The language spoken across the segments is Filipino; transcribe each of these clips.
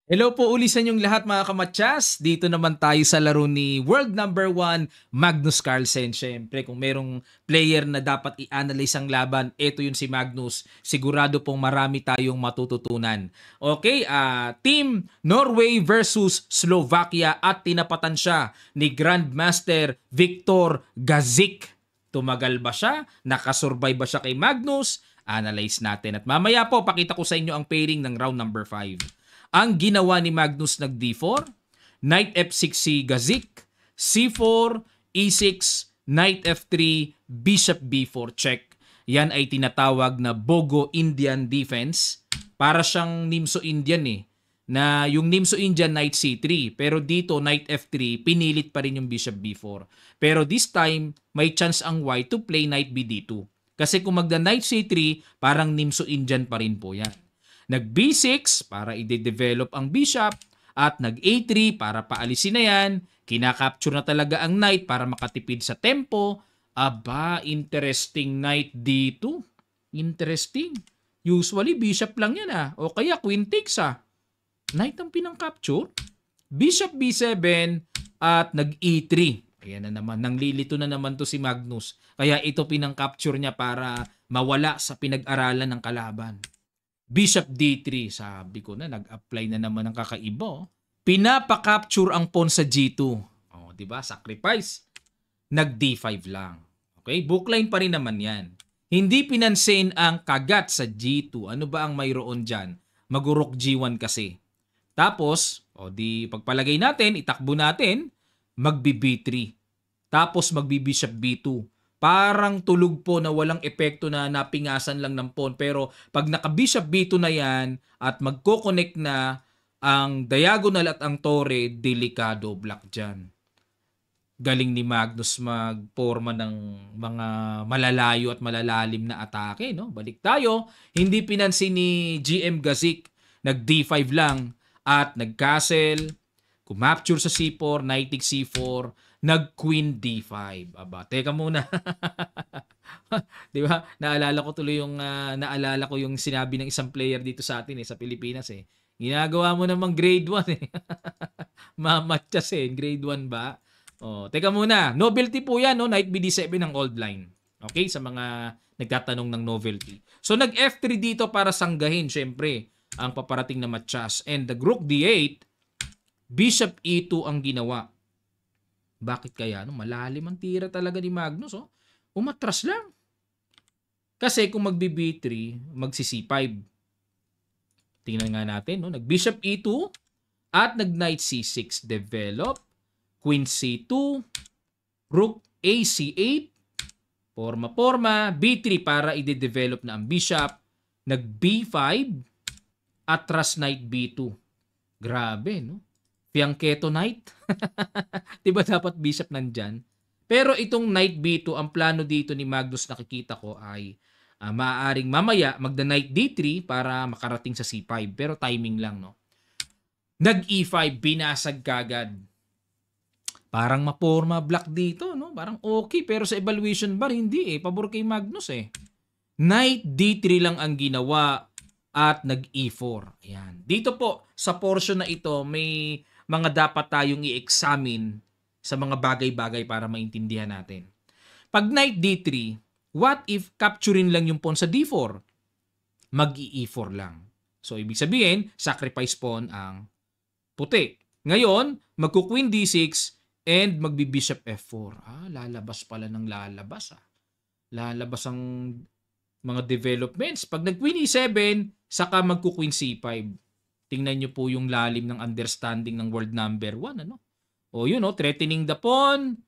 Hello po uli sa inyong lahat mga kamatsas. Dito naman tayo sa laro ni world number 1, Magnus Carlsen. Siyempre, kung merong player na dapat i-analyze ang laban, ito yun si Magnus. Sigurado pong marami tayong matututunan. Okay, Team Norway versus Slovakia at tinapatan siya ni Grandmaster Victor Gazik. Tumagal ba siya? Nakasurvive ba siya kay Magnus? Analyze natin. At mamaya po, pakita ko sa inyo ang pairing ng round number 5. Ang ginawa ni Magnus nag D4, Knight F6 si Gazik, C4, E6, Knight F3, Bishop B4 check. Yan ay tinatawag na Bogo Indian defense. Para siyang Nimso Indian na yung Nimso Indian Knight C3. Pero dito Knight F3, pinilit pa rin yung Bishop B4. Pero this time, may chance ang White to play Knight BD2. Kasi kung magda Knight C3, parang Nimso Indian pa rin po yan. Nag B6 para i-develop ang bishop at nag A3 para paalisin na yan. Kinakapture na talaga ang knight para makatipid sa tempo. Aba, interesting knight D2. Interesting. Usually bishop lang yan o kaya queen takes Knight ang pinang-capture. Bishop B7 at nag E3. Ayan na naman, nanglilito na naman to si Magnus. Kaya ito pinang-capture niya para mawala sa pinag-aralan ng kalaban. Bishop D3, sabi ko na, nag-apply na naman ng kakaiba. Pinapa-capture ang pawn sa G2. Oh, 'di ba? Sacrifice. Nag D5 lang. Okay? Bookline pa rin naman 'yan. Hindi pinansin ang kagat sa G2. Ano ba ang mayroon diyan? Magurok G1 kasi. Tapos, di pagpalagay natin, itakbo natin, magbi-B3. Tapos magbi-Bishop B2. Parang tulog po na walang epekto na napingasan lang ng pawn. Pero pag naka-bishop B2 na yan at magko-connect na ang diagonal at ang torre, delikado black dyan. Galing ni Magnus magporma ng mga malalayo at malalalim na atake. No? Balik tayo. Hindi pinansin ni GM Gazik. Nag D5 lang at nag-castle. Kumapture sa C4, knight takes C4, nag-queen D5. Aba, teka muna. 'Di ba? Naalala ko yung sinabi ng isang player dito sa atin sa Pilipinas Ginagawa mo namang grade 1 Mamatchas grade 1 ba? Teka muna. Novelty po 'yan, no? Knight BD7 ng old line. Okay, sa mga nagtatanong ng novelty. So nag F3 dito para sanggahin syempre ang paparating na matchas, and the rook D8, Bishop E2 ang ginawa. Bakit kaya? Malalim ang tira talaga ni Magnus. Umatras lang. Kasi kung magbi-B3, magsi-C5. Tingnan nga natin. Nag-Bishop E2 at nag-Knight C6. Develop. Queen C2. Rook A C8. Forma. B3 para i-develop na ang Bishop. Nag-B5. Atras Knight B2. Grabe, no? Fianchetto Knight. Diba dapat bishop nandyan? Pero itong Knight B2, ang plano dito ni Magnus nakikita ko ay maaaring mamaya magda Knight D3 para makarating sa C5. Pero timing lang, no? Nag E5, binasag kagad. Parang maporma black dito, no? Parang okay, pero sa evaluation bar, hindi Pabor kay Magnus Knight D3 lang ang ginawa at nag E4. Ayan. Dito po, sa portion na ito, may mga dapat tayong i-examine sa mga bagay-bagay para maintindihan natin. Pag Knight D3, what if capturing lang yung pawn sa D4? Mag-E4 lang. So, ibig sabihin, sacrifice pawn ang puti. Ngayon, magku-Queen D6 and magbi-Bishop F4. Lalabas pala ng lalabas. Lalabas ang mga developments. Pag nag-Queen E7, saka magku-Queen C5. Tingnan nyo po yung lalim ng understanding ng world number 1. Threatening the pawn.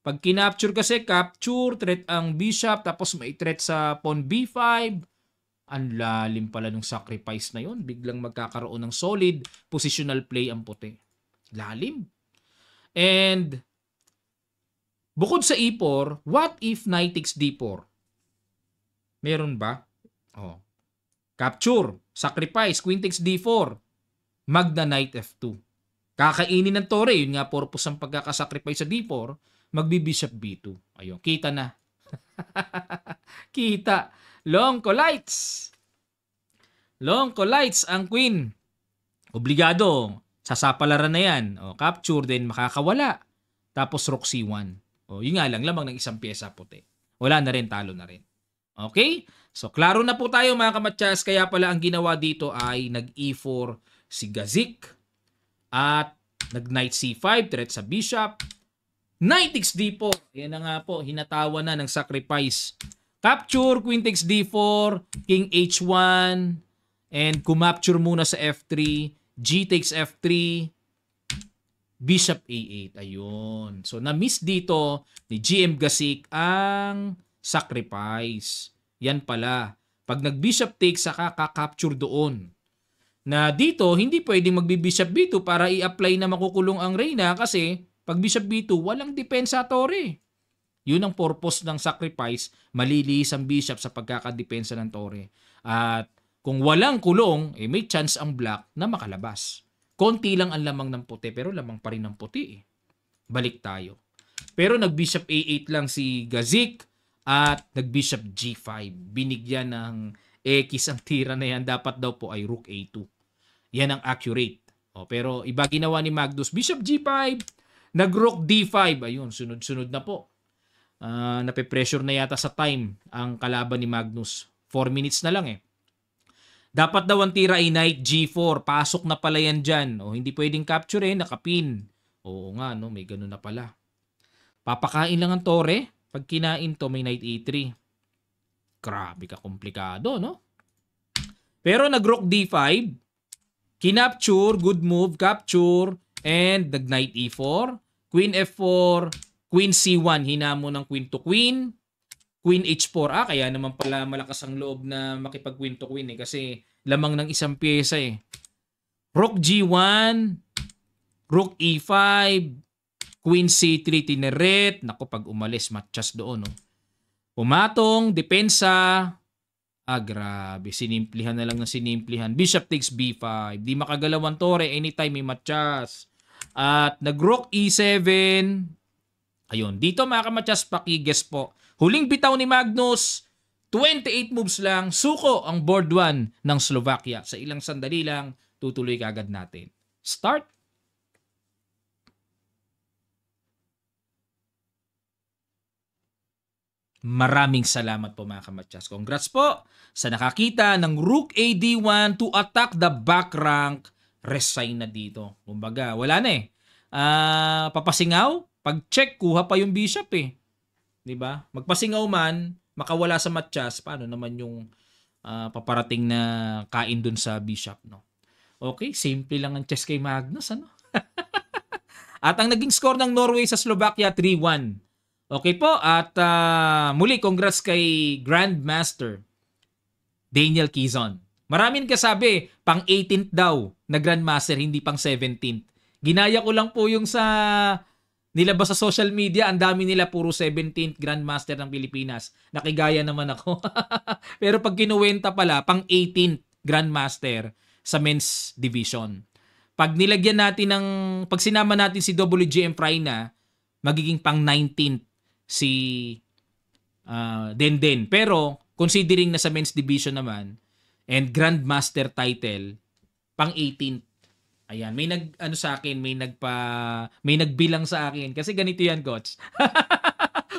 Pag kinapture kasi, capture, threat ang bishop, tapos may threat sa pawn B5. Ang lalim pala ng sacrifice na yon. Biglang magkakaroon ng solid positional play ang puti. Lalim. And, bukod sa E4, what if knight takes D4? Meron ba? Capture, sacrifice, queen takes D4. Magna knight F2. Kakainin ng tore, yun nga purpose ng pagkakasacrifice sa D4, magbi-bishop B2. Ayun, kita na. Kita. Long collides ang queen. Obligado, sasapalaran na yan. O, capture, then makakawala. Tapos rook C1. O, yun nga lang, lamang ng isang pyesa puti. Wala na rin, talo na rin. Okay? So, klaro na po tayo mga kamatsas. Kaya pala ang ginawa dito ay nag-E4 si Gazik. At nag-Knight C5, threat sa Bishop. Knight takes D4. Yan na nga po, hinatawa na ng sacrifice. Capture, Queen takes D4, King H1, and kumapture muna sa F3, G takes F3, Bishop A8. Ayun. So, na-miss dito ni GM Gazik ang sacrifice. Yan pala. Pag nag-Bishop takes, saka ka-capture doon. Na dito, hindi pwedeng magbi-Bishop B2 para i-apply na makukulong ang Reyna kasi pag Bishop B2, walang depensa tore. Yun ang purpose ng sacrifice, malilihis ang bishop sa pagkakadepensa ng tore. At kung walang kulong, may chance ang black na makalabas. Konti lang ang lamang ng puti, pero lamang pa rin ng puti. Balik tayo. Pero nag-bishop A8 lang si Gazik at nag-bishop G5. Binigyan ng X ang tira na yan. Dapat daw po ay rook A2. Yan ang accurate. Pero iba ginawa ni Magnus. Bishop G5, nag-rook D5. Ayun, sunod-sunod na po. Nape-pressure na yata sa time ang kalaban ni Magnus. 4 minutes na lang eh. Dapat daw ang tira ay Knight G4. Pasok na pala yan dyan. Hindi pwedeng capture nakapin. Oo nga, no? May ganun na pala. Papakain lang ang tore. Pag kinain to, may Knight E3. Grabe ka, komplikado, no? Pero nag-rook D5. Kinapture, good move, capture, and nag-Knight E4. Queen F4, Queen C1, hinamo ng Queen to Queen. Queen H4. Kaya naman pala malakas ang loob na makipag Queen to Queen kasi lamang ng isang pyesa eh. Rook G1, Rook E5, Queen C3 tineret. Naku, pag umalis, matchas doon. No? Pumatong, depensa. Grabe. Sinimplihan na lang ng sinimplihan. Bishop takes B5. Di makagalawan tore. Anytime may matchas. At nag-Rook E7. Ayun, dito mga kamatsas, pakiguess po. Huling bitaw ni Magnus, 28 moves lang, suko ang board 1 ng Slovakia. Sa ilang sandali lang, tutuloy kagad natin. Start! Maraming salamat po mga kamatsas. Congrats po sa nakakita ng Rook AD1 to attack the back rank. Resign na dito. Kumbaga, wala na eh. Papasingaw? Pag-check, kuha pa yung bishop eh. 'Di ba? Magpasingaw man, makawala sa matchas, paano naman yung paparating na kain dun sa bishop, no? Okay, simple lang ang chess kay Magnus, ano? At ang naging score ng Norway sa Slovakia, 3-1. Okay po, at muli, congrats kay Grandmaster Daniel Quezon. Maraming kasabi, pang 18th daw na Grandmaster, hindi pang 17th. Ginaya ko lang po yung sa nilabas sa social media, ang dami nila puro 17th Grandmaster ng Pilipinas. Nakigaya naman ako. Pero pag kinuwenta pala, pang 18th Grandmaster sa men's division. Pag nilagyan natin pag sinama natin si WGM Freyna, magiging pang 19th si Denden. Pero considering na sa men's division naman and Grandmaster title, pang 18th. Ayan, may sa akin, may nagbilang sa akin kasi ganito yan, coach.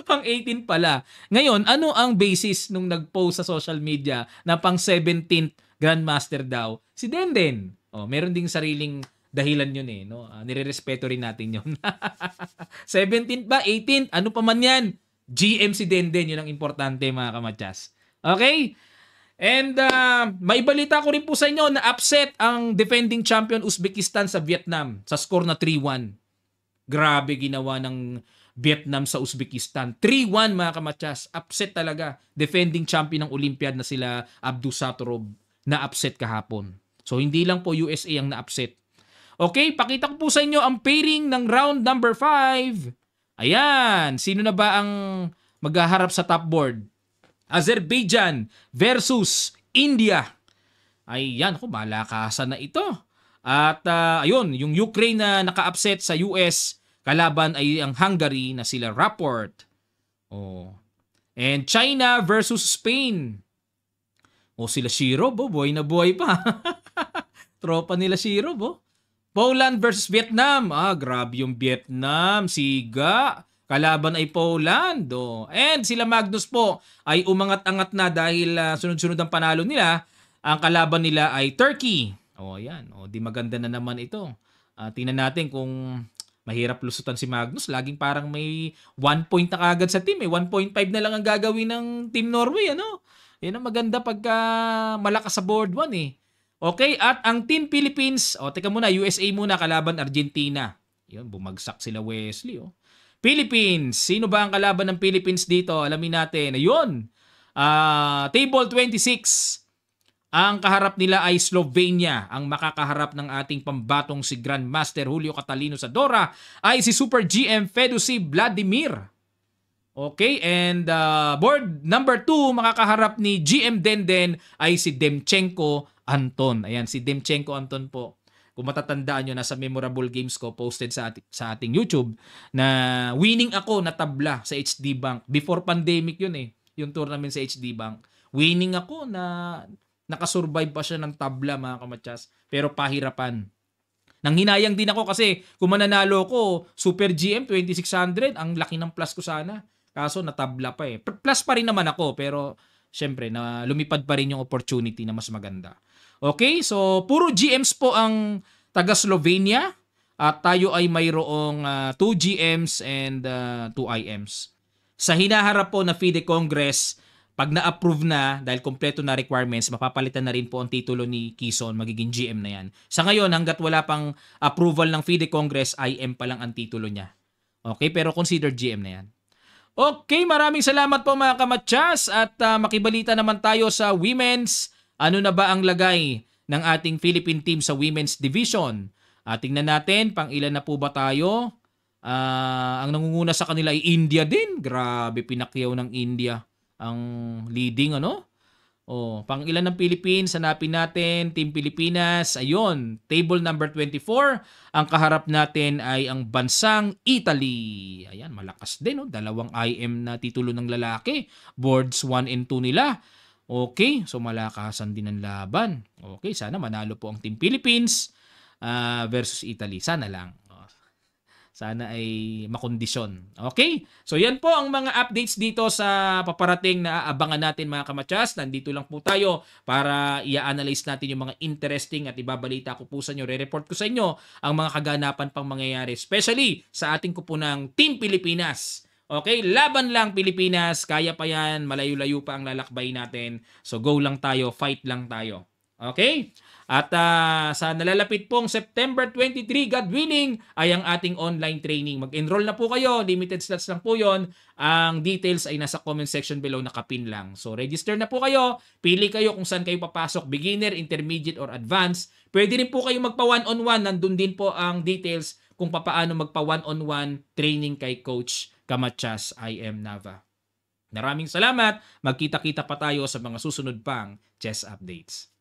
Pang 18 pala. Ngayon, ano ang basis nung nag-post sa social media na pang 17th Grandmaster daw? Si Denden. Meron ding sariling dahilan yun eh, no? Nirerespeto rin natin yun. 17th ba? 18th? Ano pa man yan? GM si Denden, yun ang importante mga kamatsas. Okay? And maibalita ko rin po sa inyo na upset ang defending champion Uzbekistan sa Vietnam sa score na 3-1. Grabe ginawa ng Vietnam sa Uzbekistan. 3-1 mga kamatsas. Upset talaga. Defending champion ng Olympiad na sila Abdusattorov na upset kahapon. So hindi lang po USA ang na-upset. Okay, pakita ko po sa inyo ang pairing ng round number 5. Ayan, sino na ba ang maghaharap sa top board? Azerbaijan versus India. Ayan, malakasan na ito. At ayun, yung Ukraine na naka-upset sa US, kalaban ay ang Hungary na sila Rapport. And China versus Spain. Sila Shiro, buhay na buhay pa. Tropa nila si Rob, oh. Poland versus Vietnam. Grabe yung Vietnam. Siga. Kalaban ay Poland. Oh. And sila Magnus po ay umangat-angat na dahil sunod-sunod ang panalo nila. Ang kalaban nila ay Turkey. Ayan. Di maganda na naman ito. Tingnan natin kung mahirap lusutan si Magnus. Laging parang may 1 point na kagad sa team. 1.5 na lang ang gagawin ng Team Norway. Ano? Yan ang maganda pagka malakas sa board 1 eh. Okay, at ang Team Philippines, teka muna, USA muna kalaban Argentina. Yun, bumagsak sila Wesley. Philippines, sino ba ang kalaban ng Philippines dito? Alamin natin. Ayun, table 26. Ang kaharap nila ay Slovenia. Ang makakaharap ng ating pambatong si Grandmaster Julio Catalino Zadora ay si Super GM Fedusi Vladimir. Okay, and board number 2, makakaharap ni GM Denden ay si Demchenko Anton. Ayan, si Demchenko Anton po. Kung matatandaan nyo, nasa memorable games ko posted sa ating YouTube na winning ako na tabla sa HD Bank. Before pandemic yun eh, yung tournament sa HD Bank. Winning ako na nakasurvive pa siya ng tabla mga kamatsas. Pero pahirapan. Nanghinayang din ako kasi kung mananalo ko, Super GM 2600, ang laki ng plus ko sana. Kaso natabla pa eh. Plus pa rin naman ako pero syempre na lumipad pa rin yung opportunity na mas maganda. Okay, so puro GMs po ang taga Slovenia at tayo ay mayroong 2 GMs and 2 IMs. Sa hinaharap po na FIDE Congress, pag na-approve na dahil kompleto na requirements, mapapalitan na rin po ang titulo ni Quezon, magiging GM na yan. Sa ngayon, hanggat wala pang approval ng FIDE Congress, IM pa lang ang titulo niya. Okay, pero consider GM na yan. Okay, maraming salamat po mga kamatsas at makibalita naman tayo sa women's. Ano na ba ang lagay ng ating Philippine team sa women's division? Tingnan natin, pang ilan na po ba tayo? Ang nangunguna sa kanila ay India din. Grabe, pinakyaw ng India ang leading, ano? Pang ilan ng Philippines, hanapin natin, Team Pilipinas. Ayun, table number 24. Ang kaharap natin ay ang bansang Italy. Ayan, malakas din, 2 IM na titulo ng lalaki. Boards 1 and 2 nila. Okay, so malakasan din ang laban. Okay, sana manalo po ang Team Philippines versus Italy. Sana lang. Sana ay makondisyon. Okay? So yan po ang mga updates dito sa paparating na aabangan natin mga kamatsas. Nandito lang po tayo para i-analyze natin yung mga interesting at ibabalita ko po sa inyo. Re-report ko sa inyo ang mga kaganapan pang mangyayari. Especially sa ating kupunang Team Pilipinas. Okay? Laban lang Pilipinas. Kaya pa yan. Malayo-layo pa ang lalakbay natin. So go lang tayo. Fight lang tayo. Okay? At sa nalalapit pong September 23, God willing, ay ang ating online training. Mag-enroll na po kayo. Limited slots lang po yon. Ang details ay nasa comment section below, nakapin lang. So register na po kayo. Pili kayo kung saan kayo papasok. Beginner, intermediate, or advanced. Pwede rin po kayo magpa one-on-one. Nandun din po ang details kung paano magpa one-on-one training kay Coach Kamatsas IM Nava. Maraming salamat. Magkita-kita pa tayo sa mga susunod pang chess updates.